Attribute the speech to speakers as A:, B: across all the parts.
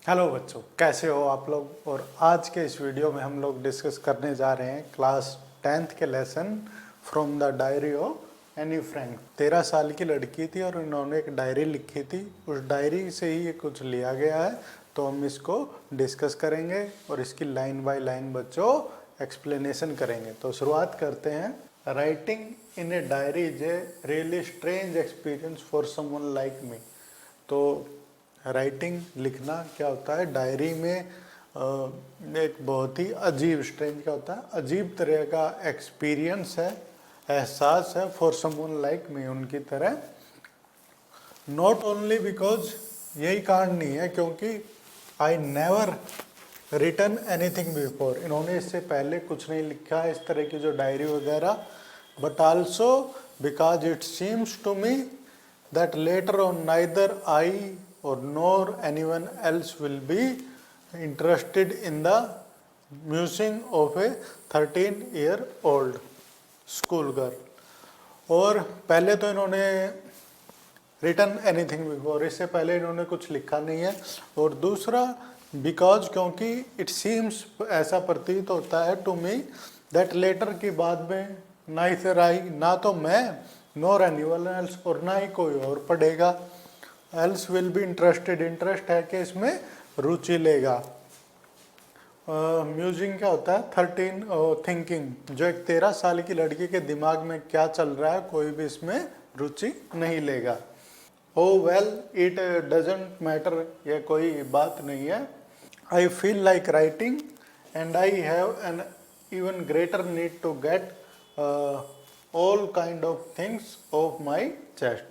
A: Hello बच्चों, कैसे हो आप लोग। और आज के इस वीडियो में हम लोग डिस्कस करने जा रहे हैं क्लास 10th के lesson from the diary of Anne Frank. 13 साल की लड़की थी और इन्होंने एक डायरी लिखी थी। उस डायरी से ही ये कुछ लिया गया है, तो हम इसको डिस्कस करेंगे और इसकी लाइन बाय लाइन बच्चों एक्सप्लेनेशन करेंगे। तो शुरुआत करते हैं। Writing in a diary is a really strange experience for someone like me. तो राइटिंग लिखना क्या होता है, डायरी में एक बहुत ही अजीब, स्ट्रेंज क्या होता है, अजीब तरह का एक्सपीरियंस है, एहसास है फॉर समवन लाइक मी, उनकी तरह। नॉट ओनली बिकॉज, यही कारण नहीं है क्योंकि I never written anything before, इन्होंने इससे पहले कुछ नहीं लिखा है इस तरह की जो डायरी वगैरह, but also because it seems to me that later on neither I or nor anyone else will be interested in the musing of a 13-year-old school girl। और पहले तो इन्होंने रिटन एनीथिंग बिफोर, इससे पहले इन्होंने कुछ लिखा नहीं है। और दूसरा बिकॉज, क्योंकि इट सीम्स, ऐसा प्रतीत होता है टू मी, दैट लेटर की बाद में नाइदर आई, ना तो मैं, नॉर एनीवन एल्स, और ना ही कोई और पढ़ेगा, else will be interested, interest है कि इसमें रुचि लेगा। म्यूजिंग क्या होता है, 13 थिंकिंग, जो एक 13 साल की लड़की के दिमाग में क्या चल रहा है, कोई भी इसमें रुचि नहीं लेगा। Oh well it doesn't matter, यह कोई बात नहीं है। I feel like writing and I have an even greater need to get all kind of things off my chest.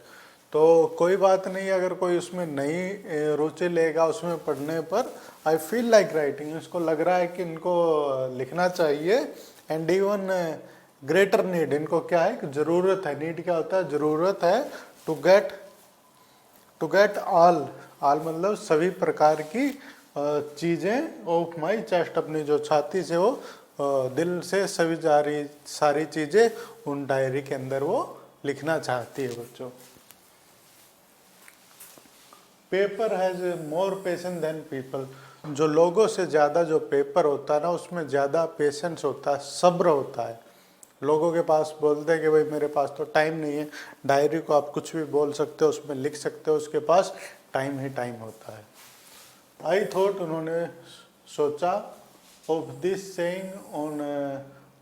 A: तो कोई बात नहीं, अगर कोई उसमें नहीं रुचि लेगा उसमें पढ़ने पर, आई फील लाइक राइटिंग, इसको लग रहा है कि इनको लिखना चाहिए। एंड इवन ग्रेटर नीड, इनको क्या है, ज़रूरत है। नीड क्या होता है, ज़रूरत है। टू गेट ऑल, ऑल मतलब सभी प्रकार की चीज़ें, ऑफ माई चेस्ट, अपनी जो छाती से वो दिल से सभी सारी चीज़ें उन डायरी के अंदर वो लिखना चाहती है बच्चों। Paper has more patience than people, जो लोगों से ज़्यादा जो पेपर होता है ना, उसमें ज़्यादा पेशेंस होता है, सब्र होता है। लोगों के पास बोलते हैं कि भाई मेरे पास तो टाइम नहीं है, डायरी को आप कुछ भी बोल सकते हो, उसमें लिख सकते हो, उसके पास टाइम ही टाइम होता है। आई थॉट, उन्होंने सोचा, of this saying on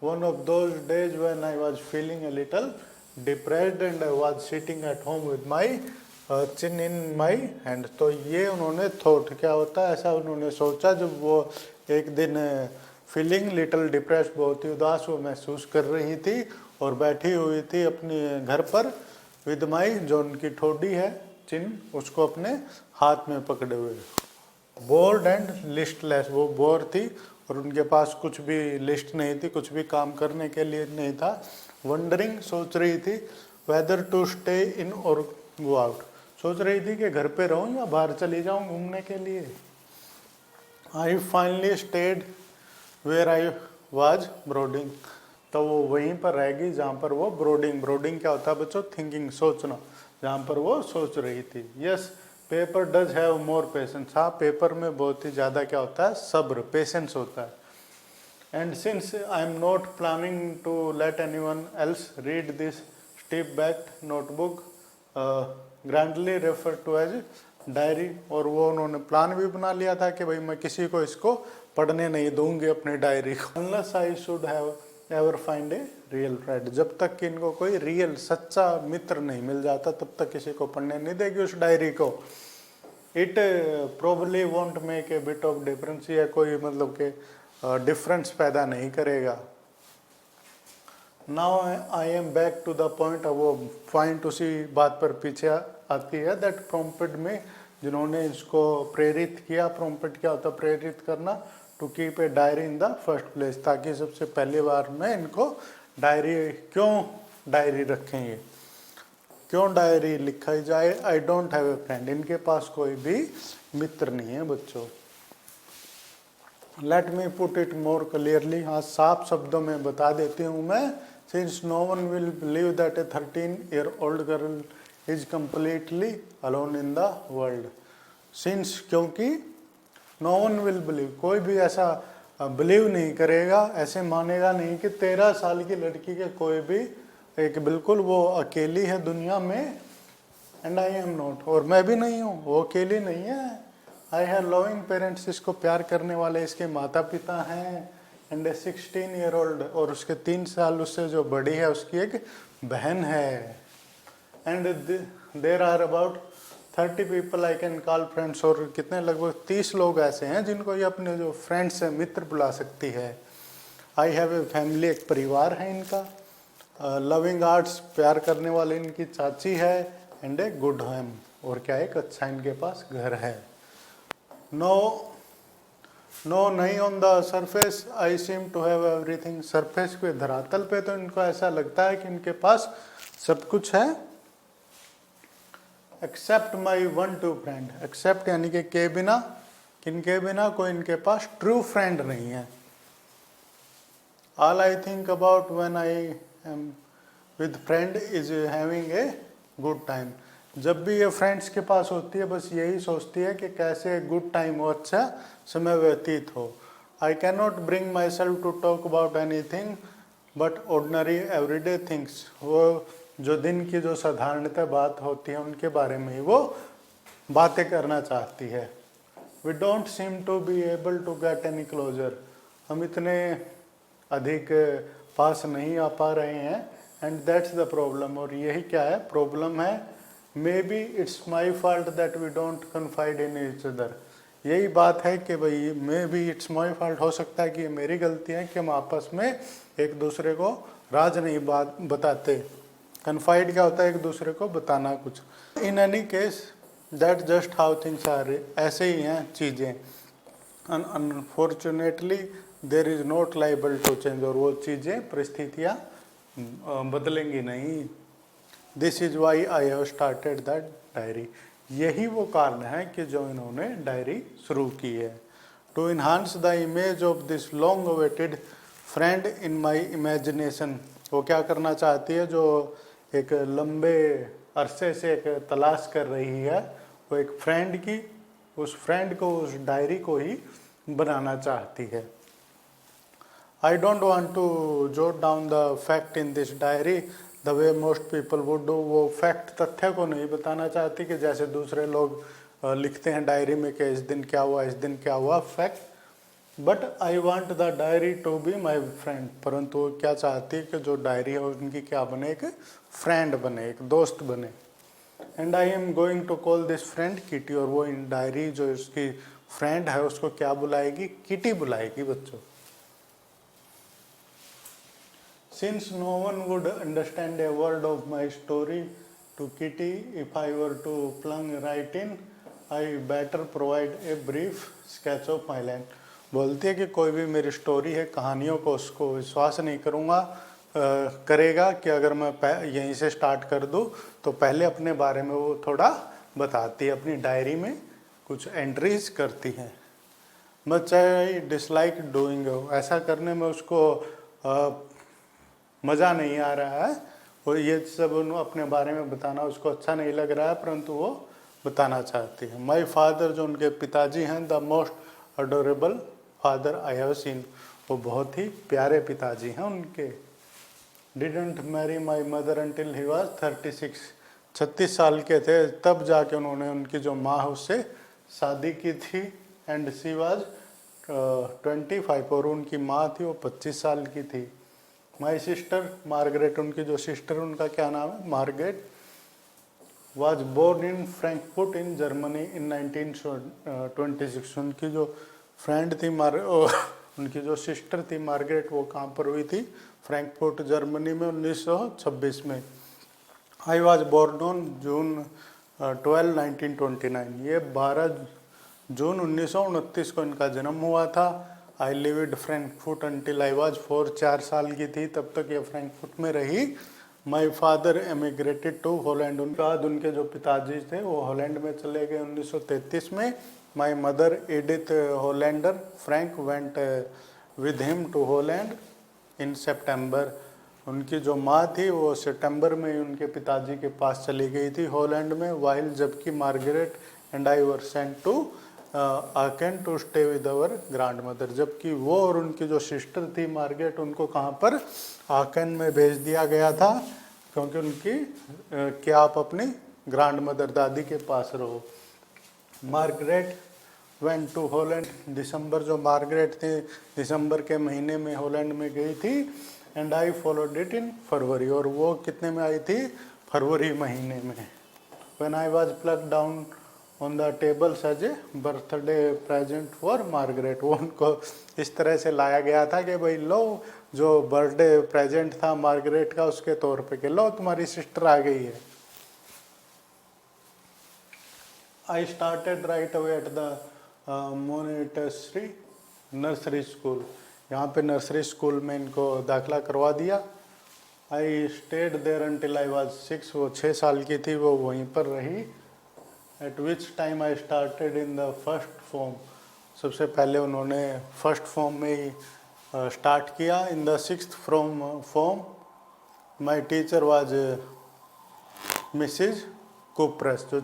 A: one of those days when I was feeling a little depressed and I was sitting at home with my chin in my hand। तो ये उन्होंने thought, क्या होता है, ऐसा उन्होंने सोचा जब वो एक दिन फीलिंग लिटिल डिप्रेस, बहुत ही उदास वो महसूस कर रही थी और बैठी हुई थी अपने घर पर, विद माई, जो उनकी ठोडी है, चिन, उसको अपने हाथ में पकड़े हुए। बोर्ड एंड लिस्टलेस, वो बोर थी और उनके पास कुछ भी लिस्ट नहीं थी, कुछ भी काम करने के लिए नहीं था। वंडरिंग, सोच रही थी, वेदर टू स्टे इन और गो आउट, सोच रही थी कि घर पे रहूं या बाहर चली जाऊं घूमने के लिए। I finally stayed where I was brooding, तो वो वहीं पर रहेगी जहाँ पर वो ब्रोडिंग, ब्रोडिंग क्या होता है बच्चों, थिंकिंग, सोचना, जहाँ पर वो सोच रही थी। Yes paper does have more patience, हाँ पेपर में बहुत ही ज़्यादा क्या होता है, सब्र, पेशेंस होता है। And since I am not planning to let anyone else read this stiff backed notebook grandly refer to as diary, और वो उन्होंने प्लान भी बना लिया था कि भाई मैं किसी को इसको पढ़ने नहीं दूंगी अपनी डायरी को, unless I should have ever find a real friend, जब तक कि इनको कोई रियल सच्चा मित्र नहीं मिल जाता तब तक किसी को पढ़ने नहीं देगी उस डायरी को। It probably won't make a bit of difference, या कोई मतलब के डिफरेंस पैदा नहीं करेगा। Now I am back to the point, अब वो पॉइंट उसी बात पर पीछे आती है, दैट प्रॉम्प्टेड में, जिन्होंने इसको प्रेरित किया। प्रॉम्प्टेड क्या होता है, प्रेरित करना। To keep a diary in the first place, ताकि सबसे पहली बार में इनको डायरी, क्यों डायरी रखेंगे, क्यों डायरी लिखाई जाए। I don't have a friend, इनके पास कोई भी मित्र नहीं है बच्चों। Let me put it more clearly, हाँ साफ शब्दों में बता देती हूँ मैं। Since no one will believe that a 13-year-old girl is completely alone in the world. Since, क्योंकि, नो वन विल बिलीव, कोई भी ऐसा बिलीव नहीं करेगा, ऐसे मानेगा नहीं कि 13 साल की लड़की के कोई भी एक बिल्कुल वो अकेली है दुनिया में, एंड आई एम नॉट, और मैं भी नहीं हूँ, वो अकेली नहीं है। आई हैव लविंग पेरेंट्स, इसको प्यार करने वाले इसके माता पिता हैं, एंड ए 16 ईयर ओल्ड, और उसके 3 साल उससे जो बड़ी है उसकी एक बहन है, and there are about 30 people I can call friends, और कितने लगभग 30 लोग ऐसे हैं जिनको ये अपने जो फ्रेंड्स हैं, मित्र बुला सकती है। आई हैव ए फैमिली, एक परिवार है इनका। लविंग आर्ट्स, प्यार करने वाले इनकी चाची है, एंड ए गुड होम, और क्या एक अच्छा इनके पास घर है। नो नहीं, on the surface I seem to have everything, surface पे धरातल पे तो इनको ऐसा लगता है कि इनके पास सब कुछ है, एक्सेप्ट माई 1-2 फ्रेंड, एक्सेप्ट यानी कि के बिना, किनके बिना, कोई इनके पास ट्रू फ्रेंड नहीं है। All I think about when I am with friend is having a good time, जब भी ये फ्रेंड्स के पास होती है बस यही सोचती है कि कैसे गुड टाइम हो, अच्छा समय व्यतीत हो। I can not bring myself to talk about anything but ordinary everyday things, वो जो दिन की जो साधारणतः बात होती है उनके बारे में ही वो बातें करना चाहती है। We don't seem to be able to get any closer, हम इतने अधिक पास नहीं आ पा रहे हैं, एंड दैट्स द प्रॉब्लम, और यही क्या है, प्रॉब्लम है। Maybe it's my fault that we don't confide in each other, यही बात है कि भाई maybe it's my fault, हो सकता है कि ये मेरी गलती है कि हम आपस में एक दूसरे को राज नहीं बताते। कन्फाइड क्या होता है, एक दूसरे को बताना कुछ। In any case that just how things are, ऐसे ही हैं चीज़ें। Unfortunately there is not liable to change, और वो चीज़ें परिस्थितियाँ बदलेंगी नहीं। This is why I have started that diary, यही वो कारण है कि जो इन्होंने डायरी शुरू की है। To enhance the image of this long awaited friend in my imagination, वो क्या करना चाहती है, जो एक लंबे अरसे से एक तलाश कर रही है, वो एक फ्रेंड की, उस फ्रेंड को, उस डायरी को ही बनाना चाहती है। I don't want to jot down the fact in this diary the way most people would do, वो फैक्ट, तथ्य को नहीं बताना चाहती कि जैसे दूसरे लोग लिखते हैं डायरी में कि इस दिन क्या हुआ, इस दिन क्या हुआ, fact. But I want the diary to be my friend, परंतु वो क्या चाहती है कि जो डायरी है उनकी क्या बने, एक फ्रेंड बने, एक दोस्त बने। And I am going to call this friend Kitty, और वो इन डायरी जो उसकी फ्रेंड है उसको क्या बुलाएगी, किटी बुलाएगी बच्चों। Since no one would understand a word of my story to Kitty if I were to plunge right in, I better provide a brief sketch of my life. बोलती है कि कोई भी मेरी स्टोरी है, कहानियों को उसको विश्वास नहीं करेगा कि अगर मैं यहीं से स्टार्ट कर दूं, तो पहले अपने बारे में वो थोड़ा बताती है, अपनी डायरी में कुछ एंट्रीज करती हैं। मच आई डिसलाइक डूइंग, ऐसा करने में उसको मज़ा नहीं आ रहा है, और ये सब अपने बारे में बताना उसको अच्छा नहीं लग रहा है, परंतु वो बताना चाहती है। माई फादर, जो उनके पिताजी हैं, the most adorable father I have seen, वो बहुत ही प्यारे पिताजी हैं उनके। Didn't marry my mother until he was 36 साल के थे तब जाके उन्होंने उनकी जो माँ है उससे शादी की थी, एंड शी वॉज 25, और उनकी माँ थी वो 25 साल की थी। माई सिस्टर मार्गरेट, उनकी जो सिस्टर उनका क्या नाम है, Margaret, was born in Frankfurt in Germany in 1926। उनकी जो फ्रेंड थी उनकी जो सिस्टर थी मार्गरेट, वो कहाँ पर हुई थी, फ्रैंकफर्ट जर्मनी में 1926 में। I was born on June 12, 1929, ये 12 जून 1929 को इनका जन्म हुआ था। I lived Frankfurt until I was 4 साल की थी तब तक ये फ्रैंकफर्ट में रही। माई फादर एमिग्रेटेड टू हॉलैंड, उनके बाद उनके जो पिताजी थे वो हॉलैंड में चले गए 1933 में। My mother Edith Hollander Frank went with him to Holland in September, उनकी जो माँ थी वो सितंबर में ही उनके पिताजी के पास चली गई थी हॉलैंड में। वाइल जबकि Margaret and I were sent to Aachen to stay with our grand mother, जबकि वो और उनकी जो सिस्टर थी मार्गरेट, उनको कहाँ पर, आकेन में भेज दिया गया था, क्योंकि उनकी कि आप अपनी ग्रैंड मदर दादी के पास रहो। मार्गरेट वेंट टू हॉलैंड, दिसंबर, जो मार्गरेट थी दिसंबर के महीने में हॉलैंड में गई थी। And I followed it in February, और वो कितने में आई थी, फरवरी महीने में। When I was plug down on the table as a birthday present for Margaret, वो उनको इस तरह से लाया गया था कि भाई लो, जो बर्थडे प्रेजेंट था मार्गरेट का उसके तौर पे कि लो तुम्हारी सिस्टर आ गई है। I started right away at the Montessori nursery school, यहाँ पे नर्सरी स्कूल में इनको दाखिला करवा दिया। I stayed there until I was 6, वो 6 साल की थी, वो वहीं पर रही। At which time I started in the first form, सबसे पहले उन्होंने फर्स्ट फॉर्म में ही स्टार्ट किया। In the 6th form my teacher was Mrs Kuperus, जो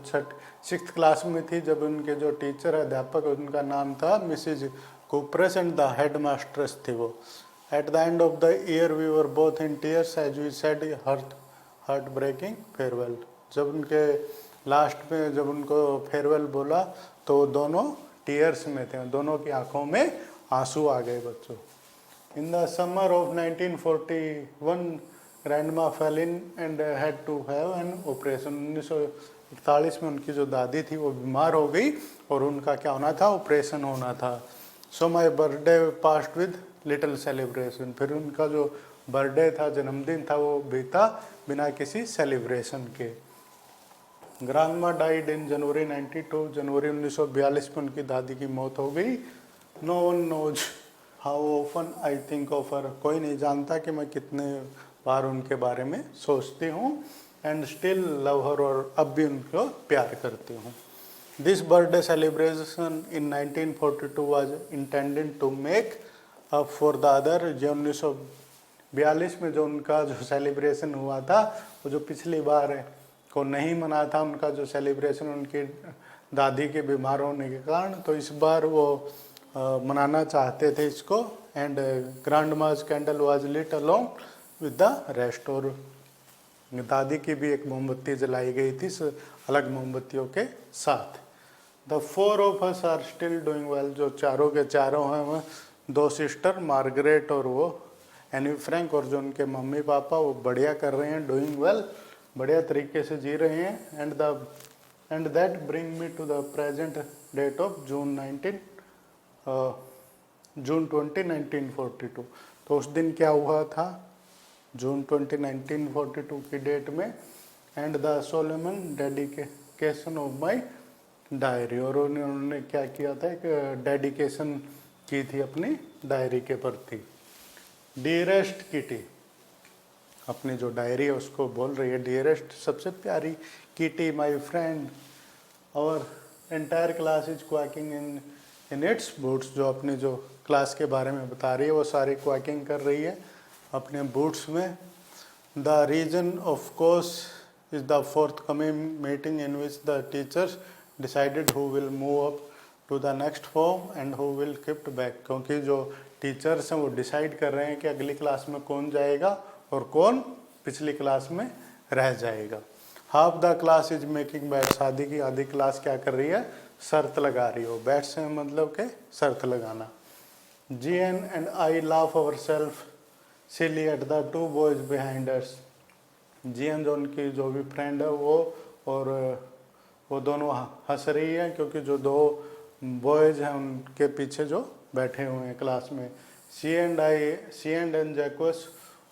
A: 6th क्लास में थी जब उनके जो टीचर अध्यापक उनका नाम था Mrs Kuperus, and the head masters थी वो। At the end of the year we were both in tears as we said heart breaking farewell, जब उनके लास्ट में जब उनको फेयरवेल बोला तो दोनों टीयर्स में थे, दोनों की आंखों में आंसू आ गए बच्चों। In the summer of 1941 grandma fell in and had to have an operation, 1941 में उनकी जो दादी थी वो बीमार हो गई और उनका क्या होना था, ऑपरेशन होना था। So my birthday passed with little celebration, फिर उनका जो बर्थडे था, जन्मदिन था, वो बीता बिना किसी सेलिब्रेशन के। ग्रैंडमा डाइड इन जनवरी 92, जनवरी 1942 में उनकी दादी की मौत हो गई। No one knows how often I think of her, कोई नहीं जानता कि मैं कितने बार उनके बारे में सोचती हूँ। एंड स्टिल लव हर, और अब भी उनको प्यार करती हूँ। This birthday celebration in 1942 was intended to make up for the other, जो 1942 में जो उनका जो सेलिब्रेशन हुआ था, वो जो पिछली बार को नहीं मना था उनका जो सेलिब्रेशन उनकी दादी के बीमार होने के कारण, तो इस बार वो मनाना चाहते थे इसको। And grandma's candle was lit along with the rest, और दादी की भी एक मोमबत्ती जलाई गई थी अलग मोमबत्तियों के साथ। The 4 of us are still doing well, जो चारों के चारों हैं वो 2 सिस्टर मार्गरेट और वो एनी फ्रैंक, और जो उनके मम्मी पापा वो बढ़िया कर रहे हैं, डूइंग वेल, बढ़िया तरीके से जी रहे हैं। And that bring me to the present date of June 20, 1942। तो उस दिन क्या हुआ था, जून 20, 1942 की डेट में। And the solemn dedication of my diary, और उन्होंने क्या किया था, एक डेडिकेशन की थी अपनी डायरी के प्रति। डियरेस्ट किटी, अपनी जो डायरी है उसको बोल रही है डियरेस्ट, सबसे प्यारी किटी माय फ्रेंड, और entire class is quaking in its boots, जो अपनी जो क्लास के बारे में बता रही है वो सारी क्वैकिंग कर रही है अपने बूट्स में। The reason of course is the forthcoming meeting in which the teachers decided who will move up to the next form and who will kept back, क्योंकि जो टीचर्स हैं वो डिसाइड कर रहे हैं कि अगली क्लास में कौन जाएगा और कौन पिछली क्लास में रह जाएगा। Half the class is making bats, आधी की आधी क्लास क्या कर रही है, शर्त लगा रही हो। बैट्स है मतलब के शर्त लगाना। G N and I laugh our self silly at the 2 boys behind us, G N जो उनकी जो भी फ्रेंड है वो, और वो दोनों हंस रही है क्योंकि जो 2 बॉयज हैं उनके पीछे जो बैठे हुए हैं क्लास में। सी and जैक्वस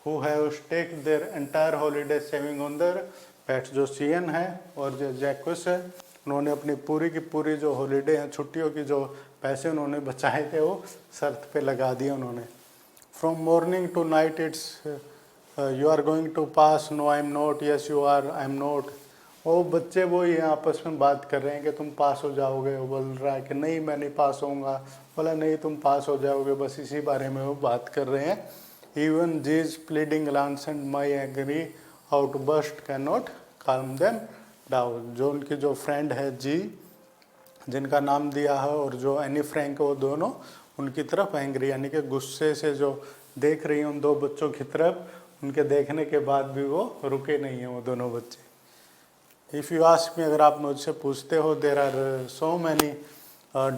A: who have staked their entire holiday saving on their pets, जो सीएन है और जो जैक्वस है, उन्होंने अपनी पूरी की पूरी जो हॉलीडे हैं, छुट्टियों की जो पैसे उन्होंने बचाए थे वो शर्त पे लगा दिए उन्होंने। From morning to night it's you are going to pass, no I am not, yes you are, I am not. वो बच्चे वो ये आपस में बात कर रहे हैं कि तुम पास हो जाओगे, वो बोल रहा है कि नहीं मैं नहीं पास होऊंगा, बोला नहीं तुम पास हो जाओगे, बस इसी बारे में वो बात कर रहे हैं। Even G's pleading glance and my angry outburst cannot calm them down, जो उनकी जो फ्रेंड है जी, जिनका नाम दिया है, और जो एनी फ्रैंक, वो दोनों उनकी तरफ एंग्री, यानी कि गुस्से से जो देख रही हैं उन दो बच्चों की तरफ। उनके देखने के बाद भी वो रुके नहीं हैं वो दोनों बच्चे। इफ़ यू आस्क मी, अगर आप मुझसे पूछते हो, there are so many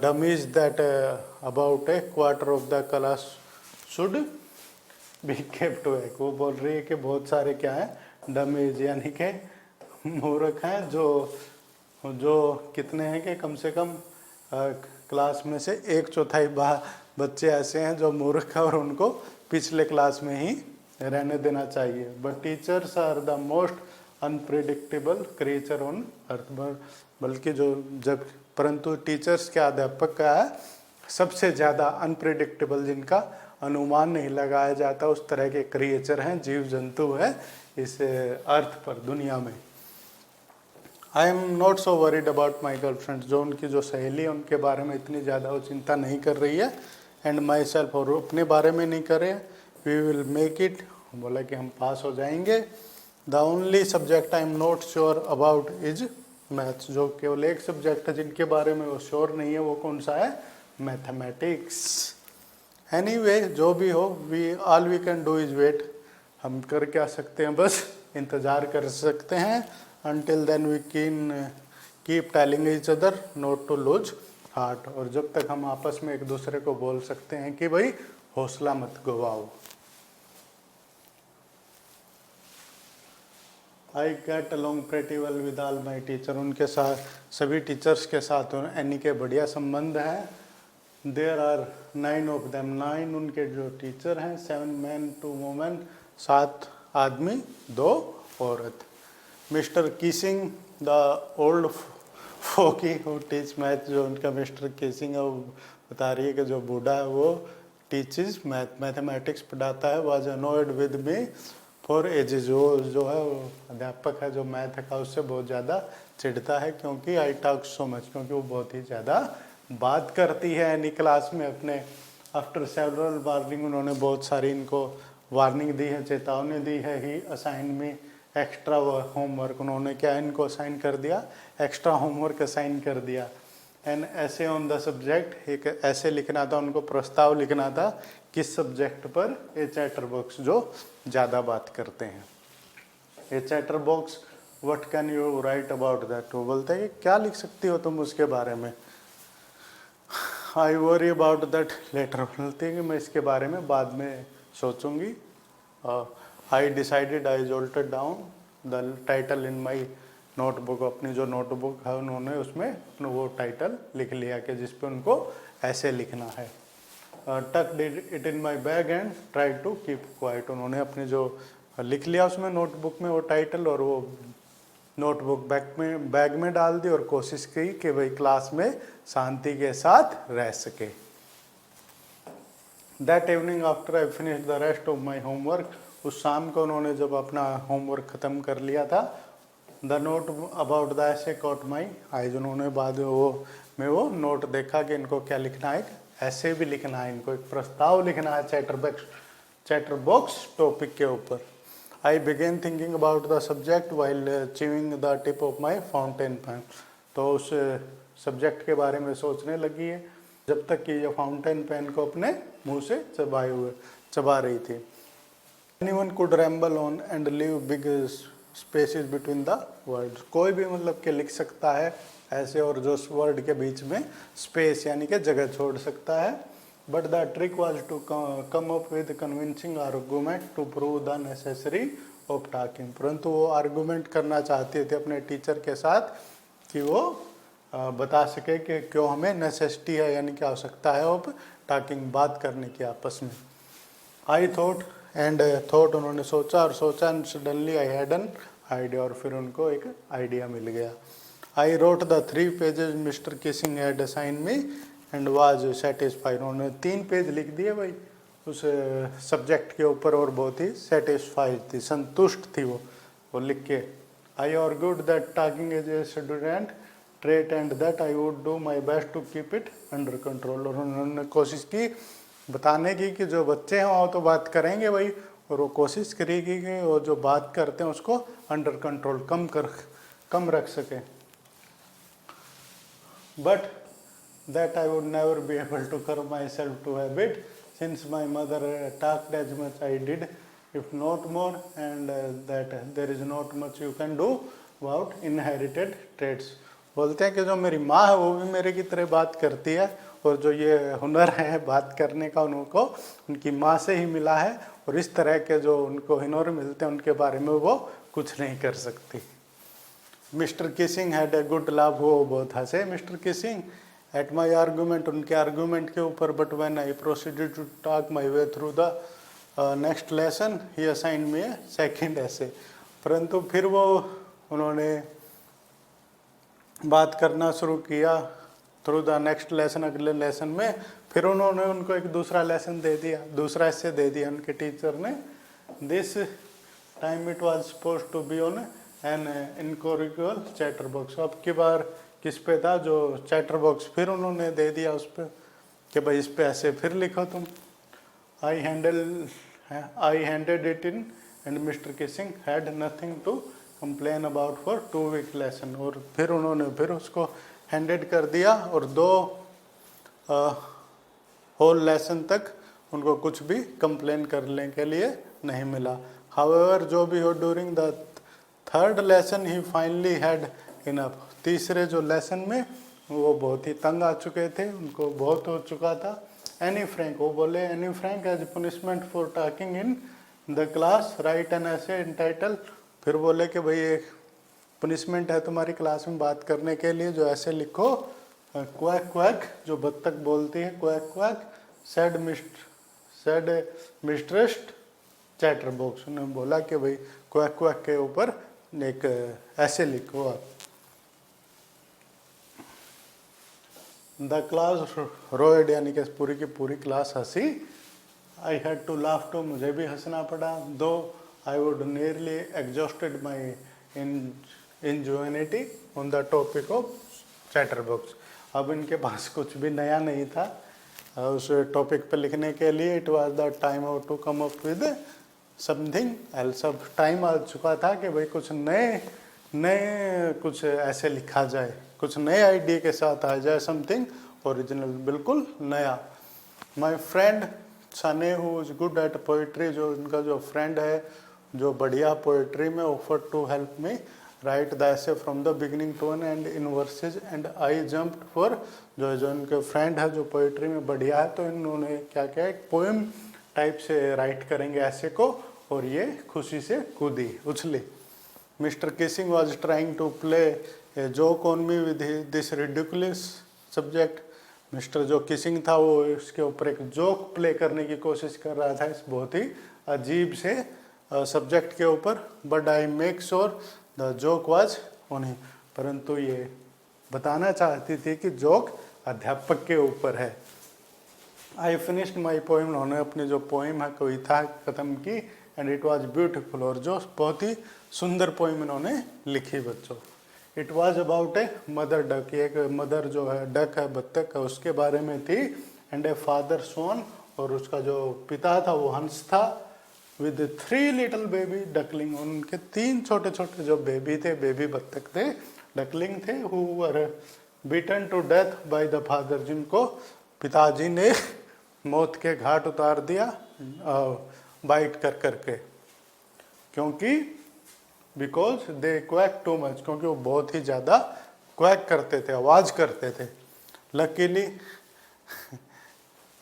A: dummies that about a quarter of the class should be kept back. वो बोल रही है कि बहुत सारे क्या है, डमीज, यानी कि मूर्ख हैं, जो कितने हैं कि कम से कम क्लास में से 1/4 बच्चे ऐसे हैं जो मूर्ख हैं और उनको पिछले क्लास में ही रहने देना चाहिए। But teachers are the most unpredictable creature on earth. बल्कि परंतु टीचर्स के, अध्यापक का है सबसे ज़्यादा अनप्रिडिक्टेबल, जिनका अनुमान नहीं लगाया जाता, उस तरह के क्रिएचर हैं, जीव जंतु है इस अर्थ पर, दुनिया में। आई am not so worried about my girlfriend. जो उनकी जो सहेली है उनके बारे में इतनी ज़्यादा वो चिंता नहीं कर रही है। एंड माई सेल्फ, और अपने बारे में नहीं कर रहे हैं। वी विल मेक इट, बोला कि हम पास हो जाएंगे। The only subject I am not sure about is maths. जो केवल एक सब्जेक्ट है जिनके बारे में वो श्योर नहीं है, वो कौन सा है? मैथमेटिक्स। एनीवे, जो भी हो, all we can do is wait. हम कर क्या सकते हैं, बस इंतज़ार कर सकते हैं। Until then we can keep telling each other not to lose heart। और जब तक हम आपस में एक दूसरे को बोल सकते हैं कि भाई हौसला मत गवाओ। I get along pretty well with all my teacher। उनके साथ, सभी टीचर्स के साथ एनी के बढ़िया संबंध है। There are 9 of them। 9 उनके जो टीचर हैं, 7 men 2 women, 7 आदमी 2 औरत। Mr Keesing, the old fogey who teach math. जो उनका मिस्टर कीसिंग है, वो बता रही है कि जो बूढ़ा है वो टीचेस मैथमेटिक्स पढ़ाता है। Was अनोयड with me for ages. जो है वो अध्यापक है जो मैथ का, उससे बहुत ज़्यादा चिढ़ता है, क्योंकि आई टॉक सो मच, क्योंकि वो बहुत ही ज़्यादा बात करती है एनी क्लास में अपने। आफ्टर सेवरल वार्निंग, उन्होंने बहुत सारी इनको वार्निंग दी है, चेतावनी दी है। ही असाइन में एक्स्ट्रा होमवर्क, उन्होंने क्या इनको असाइन कर दिया? एक्स्ट्रा होमवर्क असाइन कर दिया। एन ऐसे ऑन द सब्जेक्ट, एक ऐसे लिखना था उनको, प्रस्ताव लिखना था। किस सब्जेक्ट पर? ए चैटर बॉक्स, जो ज़्यादा बात करते हैं। A chatter box, what can you write about that. वो बोलते हैं कि क्या लिख सकती हो तुम उसके बारे में। I worry about that letter. बोलते हैं कि मैं इसके बारे में बाद में सोचूंगी। I decided, I jolted down the title in my notebook. अपनी जो नोटबुक है उन्होंने उसमें वो टाइटल लिख लिया कि जिस पे उनको ऐसे लिखना है। Tuck it in my bag and try to keep quiet. उन्होंने अपनी जो लिख लिया उसमें नोटबुक में वो टाइटल, और वो नोटबुक बैग में डाल दी, और कोशिश की कि भाई क्लास में शांति के साथ रह सके। That evening after I finish the rest of my homework. उस शाम को उन्होंने जब अपना होमवर्क ख़त्म कर लिया था, द नोट अबाउट द ऐसे कॉट माई आइज। उन्होंने बाद में वो नोट देखा कि इनको क्या लिखना है, ऐसे भी लिखना है, इनको एक प्रस्ताव लिखना है चैटर बॉक्स टॉपिक के ऊपर। I began thinking about the subject while chewing the tip of my fountain pen. तो उस सब्जेक्ट के बारे में सोचने लगी है जब तक कि ये फाउंटेन पेन को अपने मुंह से चबा रही थी। Anyone could ramble on and leave big spaces between the words। कोई भी मतलब कि लिख सकता है ऐसे, और जो वर्ड के बीच में स्पेस यानी कि जगह छोड़ सकता है। But the trick was to come up with convincing argument to prove the necessary of talking. परंतु वो आर्गूमेंट करना चाहते थे अपने टीचर के साथ कि वो बता सके कि क्यों हमें नेसेसिटी है, यानी कि आवश्यकता है ऑफ टॉकिंग, बात करने की आपस में। आई थॉट उन्होंने सोचा और सोचा, and suddenly I had an idea, और फिर उनको एक आइडिया मिल गया। I wrote the 3 pages mister Keesing had assign me and was satisfied. उन्होंने 3 पेज लिख दिए भाई उस सब्जेक्ट के ऊपर, और बहुत ही सेटिस्फाइड थी, संतुष्ट थी वो लिख के। I argued that talking is a student trait and that I would do my best to keep it under control. और उन्होंने कोशिश की बताने की कि जो बच्चे हैं वो तो बात करेंगे भाई, और वो कोशिश करेगी कि वो जो बात करते हैं उसको अंडर कंट्रोल, कम रख सके। But that I would never be able to curb myself to habit, since my mother talked as much I did, if not more, and that there is not much you can do about inherited traits. बोलते हैं कि जो मेरी माँ है वो भी मेरे की तरह बात करती है, और जो ये हुनर है बात करने का उनको उनकी माँ से ही मिला है, और इस तरह के जो उनको हुनर मिलते हैं उनके बारे में वो कुछ नहीं कर सकती। Mister Keesing had a good laugh, वो बहुत हंसे mister Keesing at my argument, उनके आर्गूमेंट के ऊपर, but when I proceeded to talk my way through the next lesson he assigned me a second essay, परंतु फिर वो उन्होंने बात करना शुरू किया थ्रू द नेक्स्ट लेसन, अगले लेसन में फिर उन्होंने उनको एक दूसरा लेसन दे दिया, दूसरा ऐसे दे दिया उनके टीचर ने। This time it was supposed to be on an incorrigible chatter box, अब की बार किस पे था, जो चैटर बॉक्स फिर उन्होंने दे दिया उस पर कि भाई इस पे ऐसे फिर लिखो तुम। I handed it in and Mr Keesing had nothing to complain about for 2 week lesson, और फिर उन्होंने फिर उसको हैंडेड कर दिया, और 2 होल लेसन तक उनको कुछ भी कंप्लेन करने के लिए नहीं मिला। हाउएवर जो भी हो, during the 3rd lesson he finally had enough, तीसरे जो लेसन में वो बहुत ही तंग आ चुके थे, उनको बहुत हो चुका था। एनी फ्रैंक, वो बोले Anne Frank as punishment for talking in the class write an essay entitled, फिर बोले कि भाई एक पनिशमेंट है तुम्हारी क्लास में बात करने के लिए, जो ऐसे लिखो क्वैक क्वैक, जो बत्तख बोलती है quack quack, said mistress chatter box, उन्होंने बोला कि भाई क्वैक क्वैक के ऊपर एक ऐसे लिखो आप। द क्लास रोयड, यानी कि पूरी की पूरी क्लास हंसी। I had to laugh too, मुझे भी हंसना पड़ा, though I would nearly exhausted my ingenuity on the topic of chatterbox। अब इनके पास कुछ भी नया नहीं था उस टॉपिक पे लिखने के लिए। It was the time out to come up with something else, अब टाइम आ चुका था कि भाई कुछ नए कुछ ऐसे लिखा जाए, कुछ नए आइडिया के साथ आ जाए, समथिंग ओरिजिनल, बिल्कुल नया। माई फ्रेंड सने who is good at poetry, जो उनका जो फ्रेंड है जो बढ़िया पोइट्री में, offer to help me write the essay from the beginning to an end in verses and I jumped for, जो इनके फ्रेंड है जो पोइट्री में बढ़िया है, तो इन्होंने क्या किया, एक पोएम टाइप से राइट करेंगे ऐसे को, और ये खुशी से कूदी उछली। Mister Keesing was trying to play a joke on me with this ridiculous subject, mister जो किसिंग था वो इसके ऊपर एक जोक प्ले करने की कोशिश कर रहा था इस बहुत ही अजीब से सब्जेक्ट के ऊपर, but I make sure the joke was on him, परंतु ये बताना चाहती थी कि जोक अध्यापक के ऊपर है। आई फिनिश्ड माई पोएम, उन्होंने अपनी जो पोएम है कविता खत्म की, एंड इट वाज ब्यूटीफुल, और जो बहुत ही सुंदर पोएम इन्होंने लिखी बच्चों। It was about a mother duck, एक मदर जो है डक है बत्तख है उसके बारे में थी, एंड ए फादर सोन, और उसका जो पिता था वो हंस था, विद 3 लिटिल बेबी डकलिंग, उनके 3 छोटे छोटे जो बेबी थे, बेबी बत्तख थे, डकलिंग थे, who were beaten to death by the father, जिनको पिताजी ने मौत के घाट उतार दिया बाइट कर करके, क्योंकि because they quack too much, क्योंकि वो बहुत ही ज़्यादा क्वैक करते थे, आवाज़ करते थे। लकीली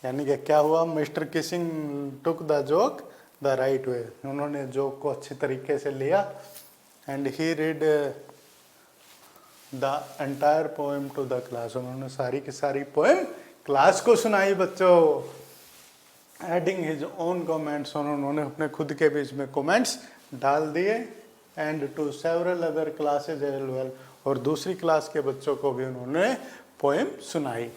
A: यानी कि क्या हुआ, mister Keesing took the joke the right way, उन्होंने जोक को अच्छी तरीके से लिया, and he read the entire poem to the class, उन्होंने सारी की सारी पोएम क्लास को सुनाई बच्चों। एडिंग हिज ओन कमेंट्स, उन्होंने अपने खुद के बीच में कमेंट्स डाल दिए, and to several other classes as well, और दूसरी क्लास के बच्चों को भी उन्होंने पोएम सुनाई।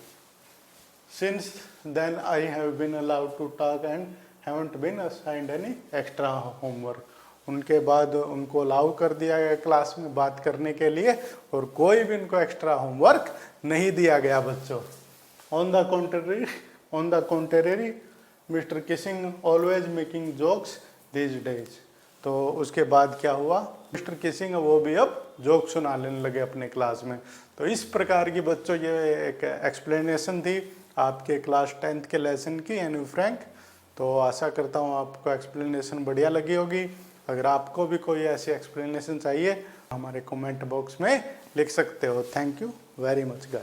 A: Since then I have been allowed to talk and haven't been assigned any extra homework, उनके बाद उनको अलाउ कर दिया गया क्लास में बात करने के लिए, और कोई भी उनको एक्स्ट्रा होमवर्क नहीं दिया गया बच्चों। On the contrary mister Keesing always making jokes these days, तो उसके बाद क्या हुआ, मिस्टर किसिंग वो भी अब जोक सुनाने लगे अपने क्लास में। तो इस प्रकार की बच्चों ये एक एक्सप्लेनेशन थी आपके क्लास 10th के लेसन की, एनी फ्रैंक। तो आशा करता हूँ आपको एक्सप्लेनेशन बढ़िया लगी होगी। अगर आपको भी कोई ऐसी एक्सप्लेनेशन चाहिए हमारे कमेंट बॉक्स में लिख सकते हो। Thank you very much guys.